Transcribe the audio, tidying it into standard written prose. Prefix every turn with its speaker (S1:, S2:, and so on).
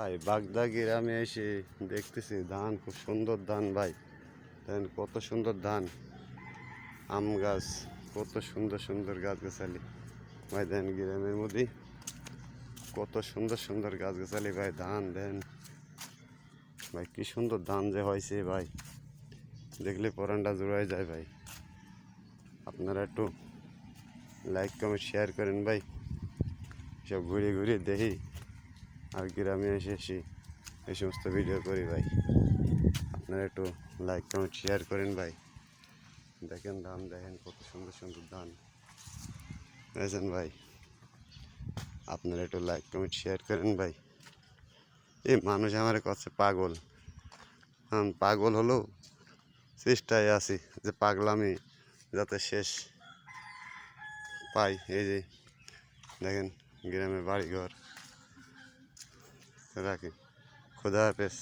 S1: ভাই বাগদা গ্রামে এসে দেখতেছি ধান, খুব সুন্দর ধান ভাই। দেখেন কত সুন্দর ধান, আম গাছ, কত সুন্দর সুন্দর গাছগাছালি ভাই। দেখেন গ্রামের মধ্যে কত সুন্দর সুন্দর গাছগাছালি ভাই। ধান দেন ভাই, কি সুন্দর ধান যে হয়েছে ভাই, দেখলে পরানটা জোড়ায় যায় ভাই। আপনারা একটু লাইক কমেন্ট শেয়ার করেন ভাই। সব ঘুরে ঘুরে দেখি আর গ্রামে এসে এই সমস্ত ভিডিও করি ভাই। আপনারা একটু লাইক কমেন্ট শেয়ার করেন ভাই। দেখেন ধান, দেখেন কত সুন্দর সুন্দর ধান বুঝেছেন ভাই। আপনারা একটু লাইক কমেন্ট শেয়ার করেন ভাই। এই মানুষ আমার কাছে পাগল, পাগল হলেও চেষ্টায় আছি যে পাগলামি যাতে শেষ পাই। এই যে দেখেন গ্রামে বাড়িঘর রাখি। খোদা হাফেজ।